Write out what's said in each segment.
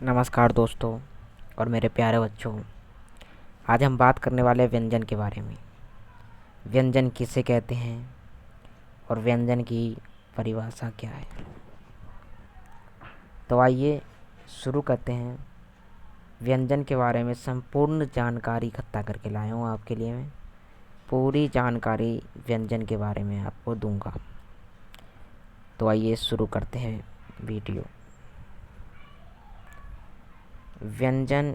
नमस्कार दोस्तों और मेरे प्यारे बच्चों। आज हम बात करने वाले हैं व्यंजन के बारे में। व्यंजन किसे कहते हैं और व्यंजन की परिभाषा क्या है। तो आइए शुरू करते हैं। व्यंजन के बारे में संपूर्ण जानकारी इकट्ठा करके लाया हूँ आपके लिए। मैं पूरी जानकारी व्यंजन के बारे में आपको दूंगा। तो आइए शुरू करते हैं वीडियो। व्यंजन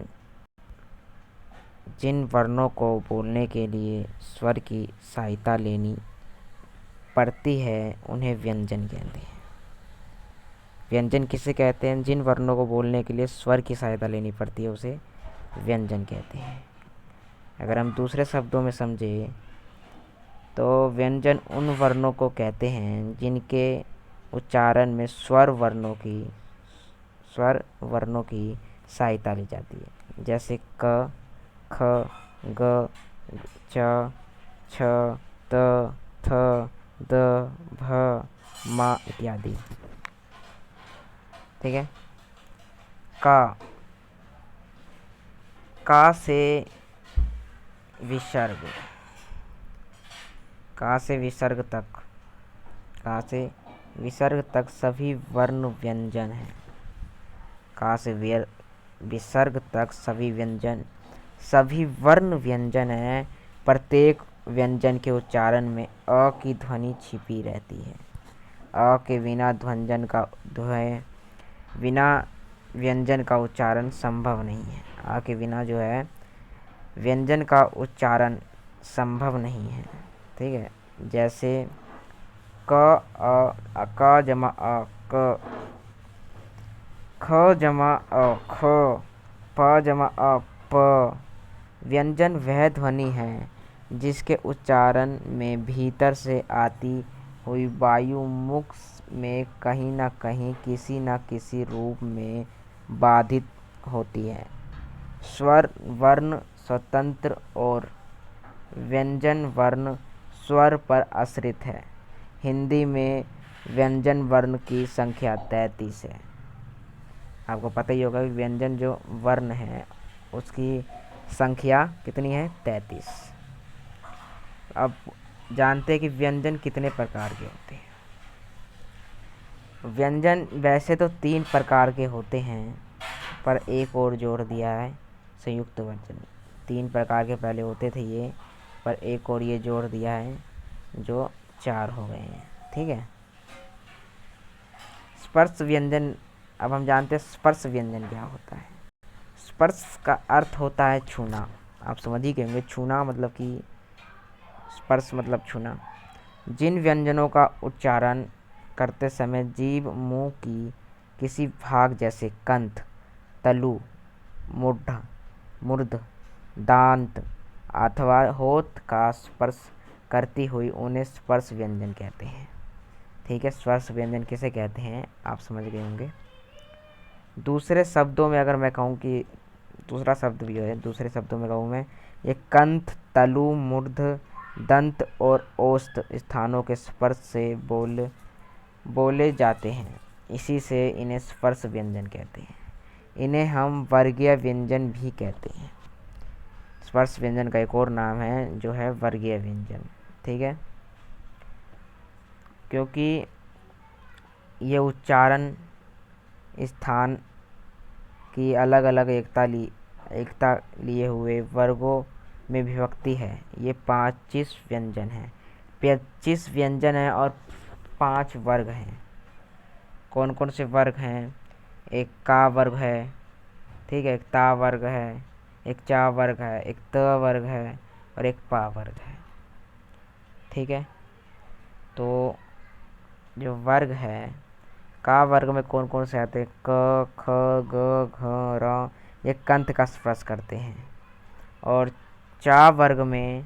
जिन वर्णों को बोलने के लिए स्वर की सहायता लेनी पड़ती है उन्हें व्यंजन कहते हैं। व्यंजन किसे कहते हैं? जिन वर्णों को बोलने के लिए स्वर की सहायता लेनी पड़ती है उसे व्यंजन कहते हैं। अगर हम दूसरे शब्दों में समझे तो व्यंजन उन वर्णों को कहते हैं जिनके उच्चारण में स्वर वर्णों की सहायता ली जाती है, जैसे क, ख, ग, च, छ, त, थ, द, भ, म इत्यादि। ठीक है। का से विसर्ग, का से विसर्ग तक सभी वर्ण व्यंजन हैं। का से विसर्ग तक सभी वर्ण व्यंजन हैं। प्रत्येक व्यंजन के उच्चारण में अ की ध्वनि छिपी रहती है। अ के बिना व्यंजन का उच्चारण संभव नहीं है। आ के बिना जो है व्यंजन का उच्चारण संभव नहीं है। ठीक है। जैसे क जमा अ क, ख जमा अ ख, प जमा अ प। व्यंजन वह ध्वनि है जिसके उच्चारण में भीतर से आती हुई वायु मुख में कहीं न कहीं किसी न किसी रूप में बाधित होती है। स्वर वर्ण स्वतंत्र और व्यंजन वर्ण स्वर पर आश्रित है। हिंदी में व्यंजन वर्ण की संख्या 33 है। आपको पता ही होगा कि व्यंजन जो वर्ण है उसकी संख्या कितनी है? 33। अब जानते हैं कि व्यंजन कितने प्रकार के होते हैं। व्यंजन वैसे तो 3 प्रकार के होते हैं, पर एक और जोड़ दिया है, संयुक्त व्यंजन। 3 प्रकार के पहले होते थे ये, पर एक और ये जोड़ दिया है जो 4 हो गए हैं। ठीक है। स्पर्श व्यंजन। अब हम जानते हैं स्पर्श व्यंजन क्या होता है। स्पर्श का अर्थ होता है छूना। आप समझ ही गए होंगे, छूना मतलब कि स्पर्श मतलब छूना। जिन व्यंजनों का उच्चारण करते समय जीभ मुंह की किसी भाग जैसे कंठ, तलु, मूर्ध, दांत अथवा होंठ का स्पर्श करती हुई उन्हें स्पर्श व्यंजन कहते हैं। ठीक है। स्पर्श व्यंजन किसे कहते हैं आप समझ गए होंगे। दूसरे शब्दों में अगर मैं कहूँ कि दूसरा शब्द भी है, दूसरे शब्दों में कहूँ मैं, ये कंठ, तलु, मूर्ध, दंत और ओष्ठ स्थानों के स्पर्श से बोले जाते हैं। इसी से इन्हें स्पर्श व्यंजन कहते हैं। इन्हें हम वर्गीय व्यंजन भी कहते हैं। स्पर्श व्यंजन का एक और नाम है जो है वर्गीय व्यंजन। ठीक है। क्योंकि ये उच्चारण स्थान की अलग अलग एकता लिए हुए वर्गों में विभक्ति है। ये 25 व्यंजन हैं, 25 व्यंजन हैं और 5 वर्ग हैं। कौन कौन से वर्ग हैं? एक का वर्ग है। ठीक है। एक ता वर्ग है, एक चा वर्ग है, एक त वर्ग है और एक पा वर्ग है। ठीक है। तो जो वर्ग है, का वर्ग में कौन कौन से आते हैं? क, ख, ग, घ, र, ये कंठ का स्पर्श करते हैं। और चा वर्ग में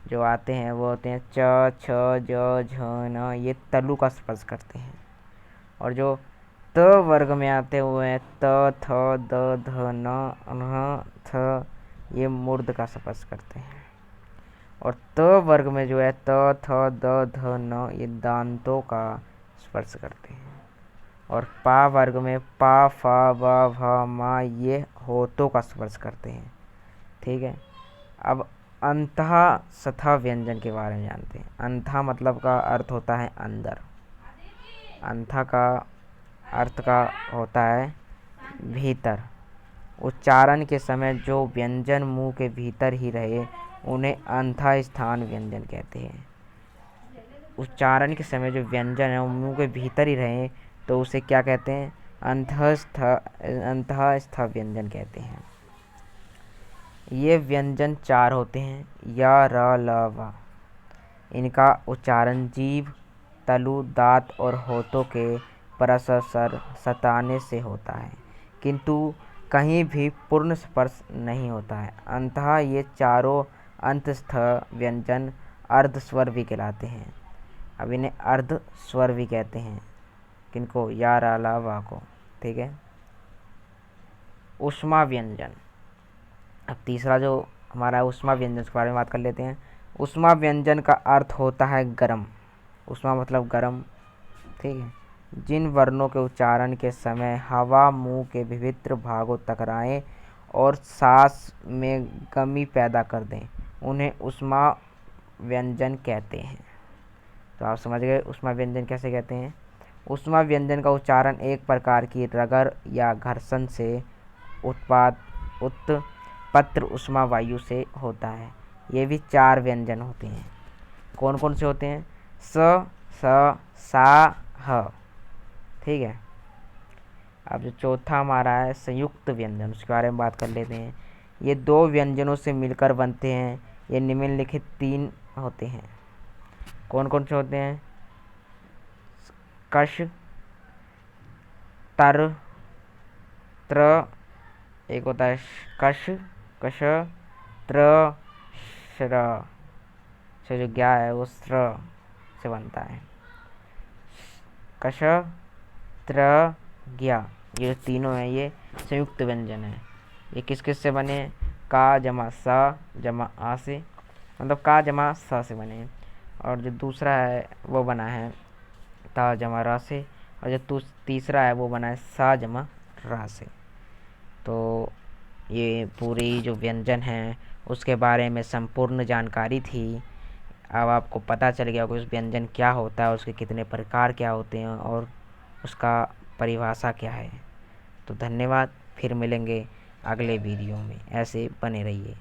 जो आते हैं वो होते हैं च, छ, ज, झ, न, ये तलु का स्पर्श करते हैं। और जो त वर्ग में आते हुए हैं त, थ, द, ध, न, न्ह, थ, ये मूर्ध का स्पर्श करते हैं। और त वर्ग में जो है त, थ, द, ध, न, ये दांतों का स्पर्श करते हैं। और पा वर्ग में पा, फा, व, भ, मा ये होठों का स्पर्श करते हैं। ठीक है। अब अंतः सथा व्यंजन के बारे में जानते हैं। अंतः मतलब का अर्थ होता है अंदर। अंतः का अर्थ का होता है भीतर। उच्चारण के समय जो व्यंजन मुंह के भीतर ही रहे उन्हें अंतः स्थान व्यंजन कहते हैं। उच्चारण के समय जो व्यंजन है वो मुंह के भीतर ही रहे तो उसे क्या कहते हैं? अंतःस्थ व्यंजन कहते हैं। ये व्यंजन 4 होते हैं, य, र, ल, व। इनका उच्चारण जीभ, तलु, दांत और होठों के परस्पर सताने से होता है, किंतु कहीं भी पूर्ण स्पर्श नहीं होता है। अतः ये चारों अंतस्थ व्यंजन अर्ध स्वर भी कहलाते हैं। अब इन्हें अर्ध स्वर भी कहते हैं। किनको? या, रा, ला, वा को। ठीक है। ऊष्मा व्यंजन। अब तीसरा जो हमारा ऊष्मा व्यंजन के बारे में बात कर लेते हैं। ऊष्मा व्यंजन का अर्थ होता है गरम। ऊष्मा मतलब गरम। ठीक है। जिन वर्णों के उच्चारण के समय हवा मुंह के विभिन्न भागों टकराए और सांस में गमी पैदा कर दें उन्हें ऊष्मा व्यंजन कहते हैं। तो आप समझ गए ऊष्मा व्यंजन कैसे कहते हैं। ऊष्मा व्यंजन का उच्चारण एक प्रकार की रगड़ या घर्षण से उत्पन्न ऊष्मा वायु से होता है। ये भी 4 व्यंजन होते हैं। कौन कौन से होते हैं? स, स, सा, ह। ठीक है। अब जो चौथा हमारा है संयुक्त व्यंजन, उसके बारे में बात कर लेते हैं। ये 2 व्यंजनों से मिलकर बनते हैं। ये निम्नलिखित 3 होते हैं। कौन कौन से होते हैं? कश, तर, त्र। एक होता है कश, कश, त्र, श्र से जो ज्ञा है वो स्र से बनता है। कश, त्र, ज्ञा ये तीनों हैं, ये संयुक्त व्यंजन है। ये किस किस से बने? का जमा सा जमा आ से, मतलब का जमा सा से बने। और जो दूसरा है वो बना है ता जमा रा से, और जो तीसरा है वो बना है सा जमा रा से। तो ये पूरी जो व्यंजन है उसके बारे में संपूर्ण जानकारी थी। अब आपको पता चल गया कि उस व्यंजन क्या होता है, उसके कितने प्रकार क्या होते हैं और उसका परिभाषा क्या है। तो धन्यवाद। फिर मिलेंगे अगले वीडियो में। ऐसे बने रहिए।